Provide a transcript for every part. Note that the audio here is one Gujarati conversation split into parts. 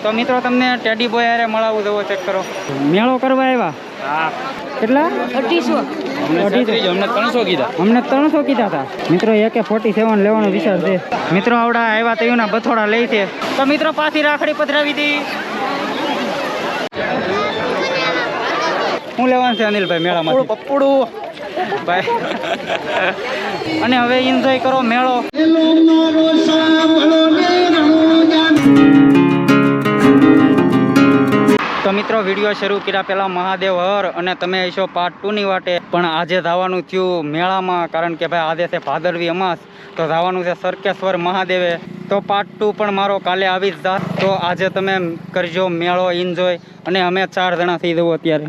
તો મિત્રો તમને ટેડી બોય હારે મળાવું જવો ચેક કરો. મેળો કરવા આવ્યા? હા. કેટલા? 250. અમને 300 કીધા. અમને 300 કીધા હતા. મિત્રો AK-47 લેવાનો વિચાર છે. મિત્રો આવડા આવ્યા તયુના બથોડા લઈ છે. તો મિત્રો પાછી રાખડી પધરાવી હતી. શું લેવાનું છે અનિલભાઈ મેળામાં? પપ્પુડું ભાઈ. અને હવે એન્જોય કરો મેળો. તો મિત્રો વિડીયો શરૂ કર્યા પહેલાં મહાદેવ હર અને તમે હશો પાર્ટ 2 ની વાટે. પણ આજે જવાનું થયું મેળામાં, કારણ કે ભાઈ આજે છે ભાદરવી અમાસ, તો જવાનું છે સરકેશ્વર મહાદેવે. તો પાર્ટ 2 પણ મારો કાલે આવી જ જા. તો આજે તમે કરજો મેળો એન્જોય. અને અમે 4 જણા થઈ જવું અત્યારે,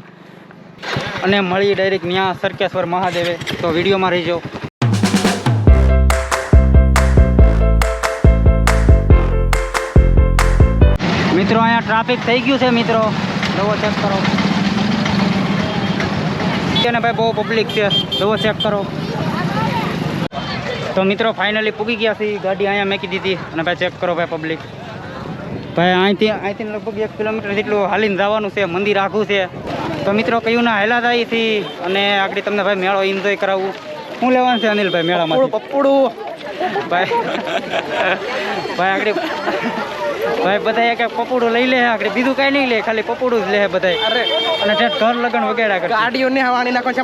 અને મળી ડાયરેક્ટ ત્યાં સરકેશ્વર મહાદેવે. તો વિડીયોમાં રહીજો. મિત્રો અહીંયા ટ્રાફિક થઈ ગયું છે. મિત્રો જુઓ ચેક કરો. ને ભાઈ બહુ પબ્લિક છે, જુઓ ચેક કરો. તો મિત્રો ફાઇનલી પૂગી ગયા છે. ગાડી અહીંયા મેકી દીધી અને ભાઈ ચેક કરો ભાઈ પબ્લિક. ભાઈ અહીંથી લગભગ 1 કિલોમીટર જેટલું હાલીને જવાનું છે. મંદિર આખું છે. તો મિત્રો કયું ના હેલા થાય છે. અને આગળ તમને ભાઈ મેળો એન્જોય કરાવવું. શું લેવાનું છે અનિલભાઈ મેળામાં? પપ્પુડું ભાઈ આગળ ભાઈ બધા એક પપોડું લઈ લે. આગળ બીજું કઈ નહીં લે, ખાલી પપોડું જ લે બધા. અરે અને ઘર લગન વગેરે કરે. ગાડીઓ ને હવાની નાખો છે.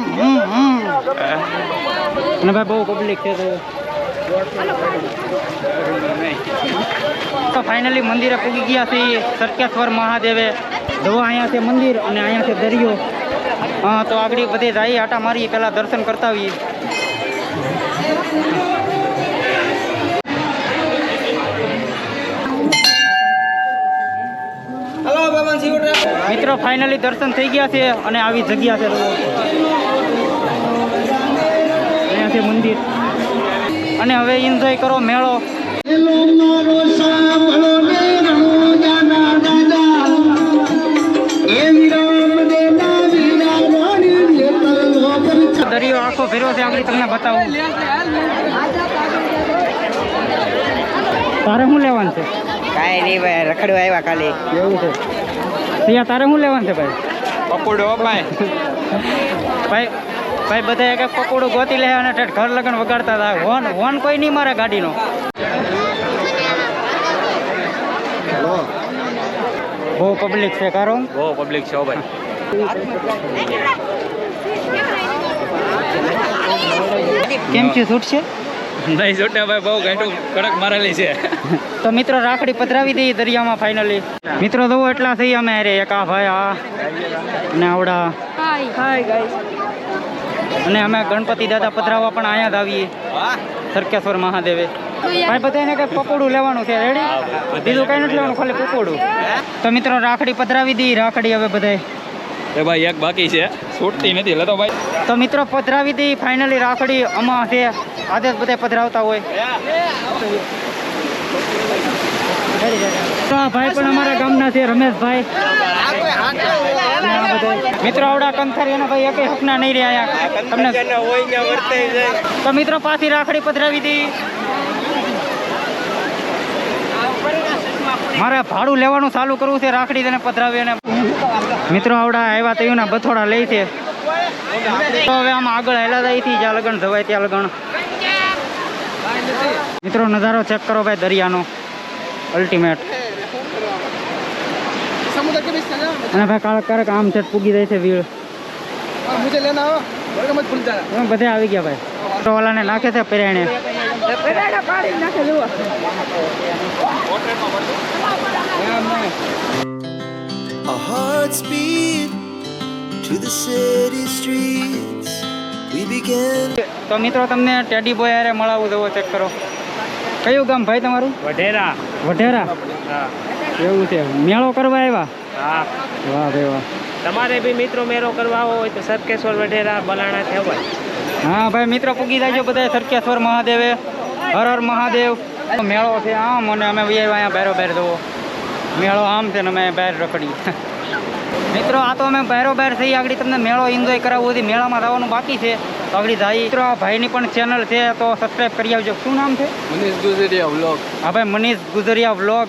અને ભાઈ બહુ પબ્લિક છે. તો ફાઇનલી મંદિરે પૂગી ગયા છે સરકેશ્વર મહાદેવે. જુઓ અહીંયા છે મંદિર અને અહીંયા છે દરિયો. હા, તો આગળ બધે જઈએ, આટા મારી, પહેલા દર્શન કરતા આવીએ. મિત્રો ફાઇનલી દર્શન થઈ ગયા છે અને આવી જગ્યા છે. અહીંયા છે મંદિર અને હવે એન્જોય કરો મેળો. દરિયો આખો ફેરવો છે, આગળ તમને બતાવું. તારે શું લેવાનું છે? કાંઈ નહીં ભાઈ, રખડવા આવ્યા ખાલી. એવું છે. ત્યાં તારે શું લેવાનું છે ભાઈ? પપ્પુડું ભાઈ. ભાઈ બધા એક પકોડું ગોતી લે અને ઘર લગન વગાડતા હતા. હોન કોઈ નહીં મારે ગાડીનો. બહુ પબ્લિક છે કારો. બહુ પબ્લિક છે ભાઈ. કેમ છે? છૂટ છે? નહીં છૂટે ભાઈ, બહુ ઘાટું કડક મારેલી છે. તો મિત્રો રાખડી પધરાવી દઈએ દરિયામાં ફાઇનલી. મિત્રો જુઓ એટલા થઈ અમે અરે એક આ ભાઈ આ અને આવડા. અને અમે ગણપતિ દાદા પધરાવવા પણ અહીંયા જ આવીએ સરકેશ્વર મહાદેવે. ભાઈ બધાને કંઈક પકોડું લેવાનું છે. રેડી? બીજું કંઈ નથી લેવાનું, ખાલી પકોડું. તો મિત્રો રાખડી પધરાવી દઈએ. રાખડી હવે બધાય એ ભાઈ એક બાકી છે, છૂટતી નથી. લેતો ભાઈ. તો મિત્રો પધરાવી દઈએ ફાઇનલી રાખડી. આમાં છે આજે જ બધા પધરાવતા હોય. ભાઈ પણ અમારા ગામના છે, રમેશભાઈ. મિત્રો આવડા કંથારી અને ભાઈ એકે હકના નહીં રહ્યા તમને. તો મિત્રો પાછી રાખડી પધરાવી દી. મારે ભાડું લેવાનું ચાલુ કરવું છે રાખડી તેને પધરાવી. અને મિત્રો આવડા આવ્યા તયુના બથોડા લે છે. તો હવે આમાં આગળ હેલા જાય થી જ્યાં લગન જવાય ત્યાં લગન. મિત્રો નજારો ચેક કરો ભાઈ દરિયાનો, અલ્ટિમેટ. અને ભાઈ કાળક આમ છે પૂગી જાય છે વીળ. બધે આવી ગયા ભાઈ. વાલાને નાખે છે પેરાણે. Our hearts beat to the city streets. We began. તો મિત્રો તમને ટેડી બોય હારે મળાવું જવો ચેક કરો. કયું ગામ ભાઈ તમારું? વઢેરા. વઢેરા? હા. એવું છે. મેળો કરવા આવ્યા? હા. વાહ ભાઈ વાહ. તમારે બી મિત્રો મેળો કરવા હોય તો સરકેશ્વર વઢેરા બલાણા થવાય. હા ભાઈ મિત્રો પૂગી જાય બધા સરકેશ્વર મહાદેવે. હર હર મહાદેવ. મેળો છે આમ અને અમે અહીંયા બહારો બહાર જવો. મેળો આમ છે ને અમે બહાર રખડી. મિત્રો આ તો અમે બહારો બહાર થઈ. આગળ તમને મેળો એન્જોય કરાવવું હતી. મેળામાં જવાનું બાકી છે તો આગળ જાય. મિત્રો આ ભાઈની પણ ચેનલ છે તો સબસ્ક્રાઈબ કરી આવજો. શું નામ છે? મનીષ ગુજરિયા વ્લોગ. હા ભાઈ મનીષ ગુજરિયા વ્લોગ.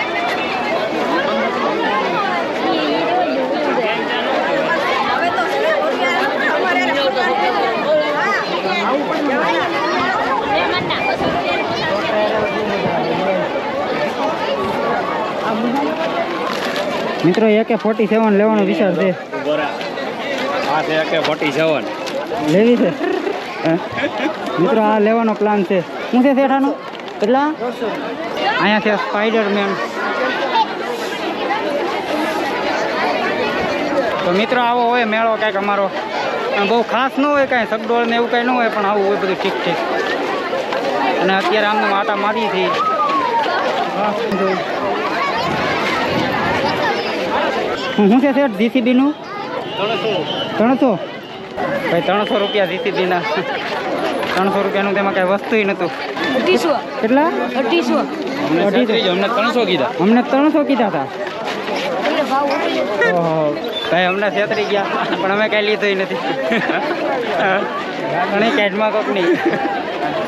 મિત્રો AK-47 લેવાનો વિચાર છે. આ છે AK-47. લેવી છે હે? મિત્રો આ લેવાનો પ્લાન છે. શું છે શેઠાનું? કેટલા? અહીંયા છે સ્પાઈડરમેન. તો મિત્રો આવો હોય મેળો કાંઈક અમારો. બહુ ખાસ ન હોય કાંઈ સગડોળ ને એવું કાંઈ ન હોય, પણ આવું હોય બધું ઠીક ઠીક. અને અત્યારે આમને આટા મારી હતી. શું છે શેઠ જીસીબીનું? 300. ભાઈ 300 રૂપિયા જીસીબીના. 300 રૂપિયાનું તેમાં કાંઈ વસ્તુય નહોતું. 2800. કેટલા? 2800. અમને 300 કીધા. અમને 300 કીધા હતા. ઓહો ભાઈ અમને છેતરી ગયા, પણ અમે કાંઈ લીધું નથી. ઘણી કેડમાં કોક નહીં.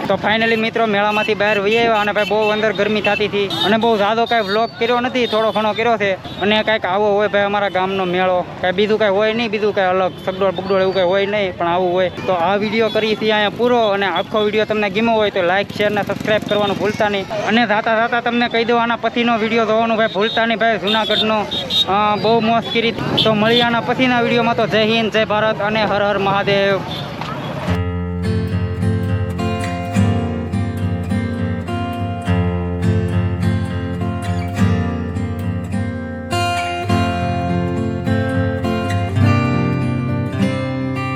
તો ફાઇનલી મિત્રો મેળામાંથી બહાર વહી આવ્યા અને ભાઈ બહુ અંદર ગરમી થતી હતી અને બહુ ઝાદો કાંઈ વ્લોગ કર્યો નથી, થોડો ઘણો કર્યો છે. અને કાંઈક આવો હોય ભાઈ અમારા ગામનો મેળો, કાંઈ બીજું કાંઈ હોય નહીં, બીજું કાંઈ અલગ સગડોળ બગડોળ એવું કાંઈ હોય નહીં, પણ આવું હોય. તો આ વિડીયો કરી છે અહીંયા પૂરો, અને આખો વિડીયો તમને ગમ્યો હોય તો લાઇક શેર ને સબસ્ક્રાઈબ કરવાનું ભૂલતા નહીં. અને જાતા તમને કહી દઉં, આના પછીનો વિડીયો જોવાનું ભાઈ ભૂલતા નહીં ભાઈ. જુનાગઢનો બહુ મોજ કરી. તો મળી આના પછીના વિડીયોમાં. તો જય હિન્દ, જય ભારત અને હર હર મહાદેવ.